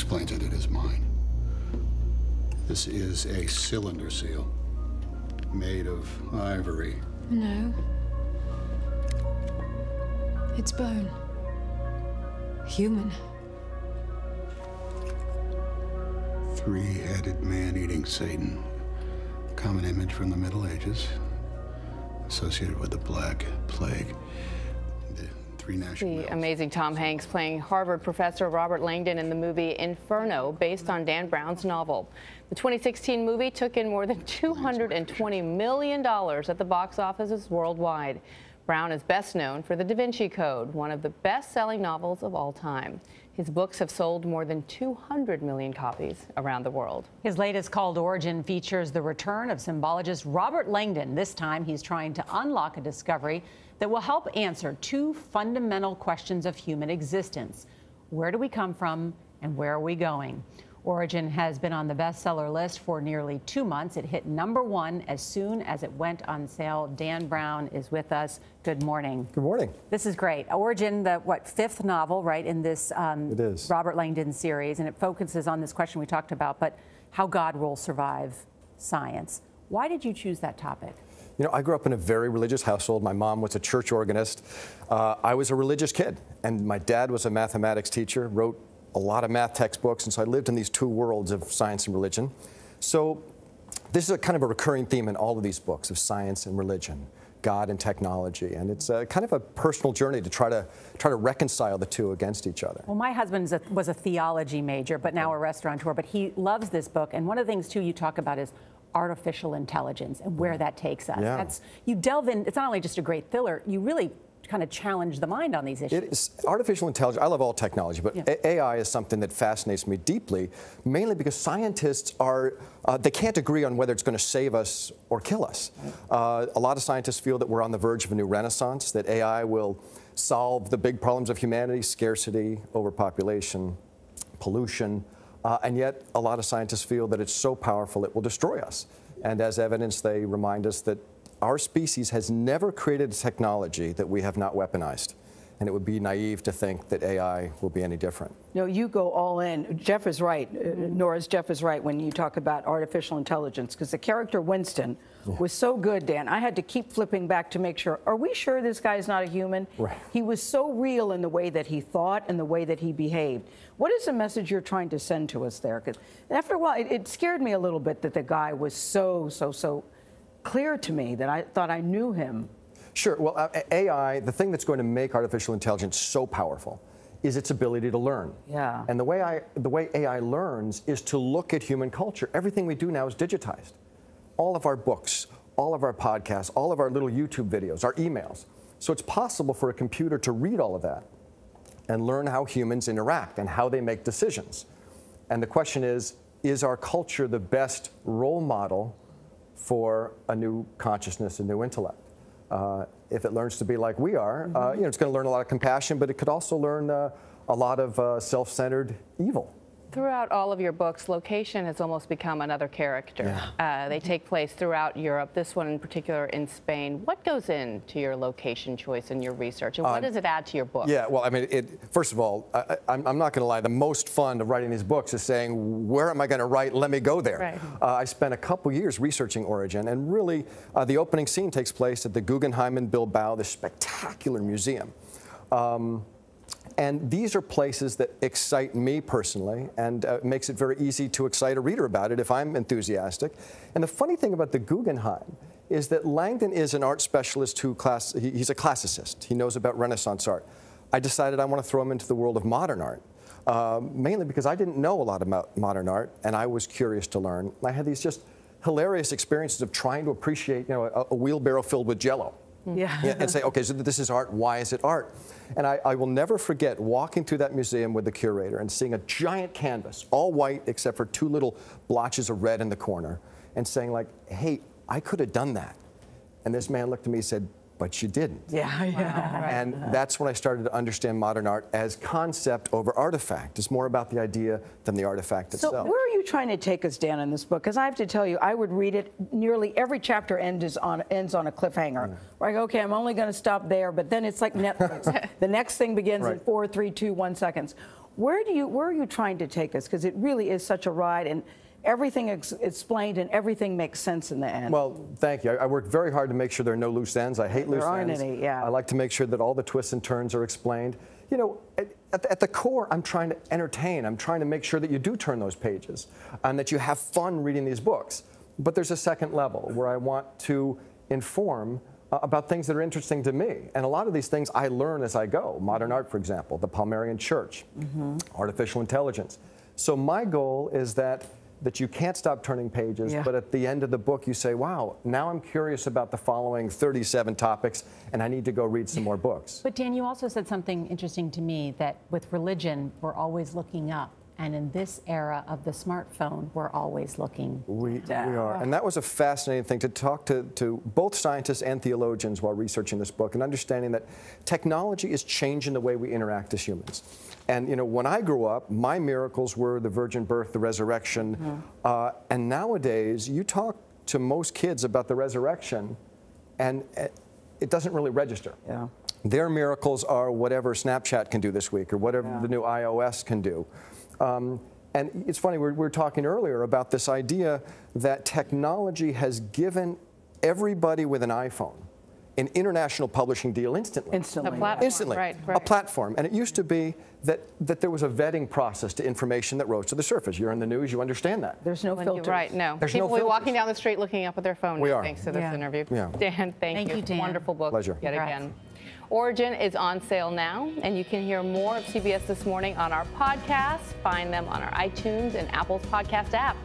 explains it is mine. This is a cylinder seal made of ivory. No. It's bone. Human. Three-headed man-eating Satan. Common image from the Middle Ages, associated with the Black Plague. The amazing Tom Hanks playing Harvard professor Robert Langdon in the movie Inferno, based on Dan Brown's novel. The 2016 movie took in more than $220 million at the box offices worldwide. Brown is best known for The Da Vinci Code, one of the best-selling novels of all time. His books have sold more than 200 million copies around the world. His latest, called Origin, features the return of symbologist Robert Langdon. This time, he's trying to unlock a discovery that will help answer two fundamental questions of human existence. Where do we come from, and where are we going? Origin has been on the bestseller list for nearly 2 months. It hit #1 as soon as it went on sale. Dan Brown is with us. Good morning. Good morning. This is great. Origin, the fifth novel, right, in this it is. Robert Langdon series, and it focuses on this question we talked about, but how God will survive science. Why did you choose that topic? You know, I grew up in a very religious household. My mom was a church organist. I was a religious kid, and my dad was a mathematics teacher, wrote a lot of math textbooks, and so I lived in these two worlds of science and religion. So this is a kind of a recurring theme in all of these books of science and religion, God and technology, and it's kind of a personal journey to try to reconcile the two against each other. Well, my husband was a theology major, but now a restaurateur, but he loves this book, and one of the things, too, you talk about is artificial intelligence and where that takes us. Yeah. You delve in, it's not only just a great thriller, you really kind of challenge the mind on these issues. It is artificial intelligence. I love all technology, but yeah. AI is something that fascinates me deeply, mainly because scientists they can't agree on whether it's going to save us or kill us. A lot of scientists feel that we're on the verge of a new renaissance, that AI will solve the big problems of humanity: scarcity, overpopulation, pollution. And yet, a lot of scientists feel that it's so powerful it will destroy us. And as evidence, they remind us that our species has never created a technology that we have not weaponized. And it would be naive to think that AI will be any different. No, you go all in. Jeff is right. Nora's Jeff is right when you talk about artificial intelligence, because the character Winston was so good, Dan. I had to keep flipping back to make sure, are we sure this guy's not a human? Right. He was so real in the way that he thought and the way that he behaved. What is the message you're trying to send to us there? Because after a while, it scared me a little bit that the guy was so clear to me that I thought I knew him. Sure. Well, AI, the thing that's going to make artificial intelligence so powerful is its ability to learn. Yeah. And the way AI learns is to look at human culture. Everything we do now is digitized. All of our books, all of our podcasts, all of our little YouTube videos, our emails. So it's possible for a computer to read all of that and learn how humans interact and how they make decisions. And the question is our culture the best role model for a new consciousness, a new intellect? If it learns to be like we are, you know, it's going to learn a lot of compassion, but it could also learn a lot of self-centered evil. Throughout all of your books, location has almost become another character. Yeah. They take place throughout Europe, this one in particular in Spain. What goes into your location choice and your research, and what does it add to your book? Yeah, well, I mean, first of all, I'm not going to lie, the most fun of writing these books is saying, where am I going to write? Let me go there. Right. I spent a couple years researching Origin, and really, the opening scene takes place at the Guggenheim in Bilbao, this spectacular museum. And these are places that excite me personally, and makes it very easy to excite a reader about it if I'm enthusiastic. And the funny thing about the Guggenheim is that Langdon is an art specialist he's a classicist. He knows about Renaissance art. I decided I want to throw him into the world of modern art, mainly because I didn't know a lot about modern art, and I was curious to learn. I had these just hilarious experiences of trying to appreciate, you know, a wheelbarrow filled with Jell-O. Yeah. And say, okay, so this is art, why is it art? And I will never forget walking through that museum with the curator and seeing a giant canvas, all white except for two little blotches of red in the corner, and saying like, hey, I could have done that. And this man looked at me and said, but you didn't. Yeah, yeah. Wow. And that's when I started to understand modern art as concept over artifact. It's more about the idea than the artifact itself. So where are you trying to take us, Dan, in this book? Because I have to tell you, I would read it, nearly every chapter ends on a cliffhanger. Where I go, okay, I'm only going to stop there, but then it's like Netflix. The next thing begins in 4, 3, 2, 1 seconds. Where are you trying to take us? Because it really is such a ride, and everything explained and everything makes sense in the end. Well, thank you. I worked very hard to make sure there are no loose ends. I hate loose ends. There aren't any, yeah. I like to make sure that all the twists and turns are explained. You know, at the core, I'm trying to entertain. I'm trying to make sure that you do turn those pages and that you have fun reading these books. But there's a second level where I want to inform about things that are interesting to me. And a lot of these things I learn as I go. Modern art, for example, the Palmarian Church, artificial intelligence. So my goal is that you can't stop turning pages, but at the end of the book you say, wow, now I'm curious about the following 37 topics, and I need to go read some more books. But Dan, you also said something interesting to me, that with religion, we're always looking up. And in this era of the smartphone, we're always looking down. We are. And that was a fascinating thing, to talk to both scientists and theologians while researching this book and understanding that technology is changing the way we interact as humans. And, you know, when I grew up, my miracles were the virgin birth, the resurrection. And nowadays, you talk to most kids about the resurrection, and it doesn't really register. Yeah. Their miracles are whatever Snapchat can do this week or whatever the new iOS can do. And it's funny, we were talking earlier about this idea that technology has given everybody with an iPhone an international publishing deal instantly. Instantly. A platform. Instantly. Right. A platform. And it used to be that there was a vetting process to information that rose to the surface. You're in the news, you understand that. There's no filters. Right, no. There's People no will be filters. walking down the street looking up at their phone We now, are. thanks to this interview. Yeah. Dan, thank you. Dan. Wonderful book. Pleasure. Yet again. Origin is on sale now, and you can hear more of CBS This Morning on our podcast. Find them on our iTunes and Apple's podcast app.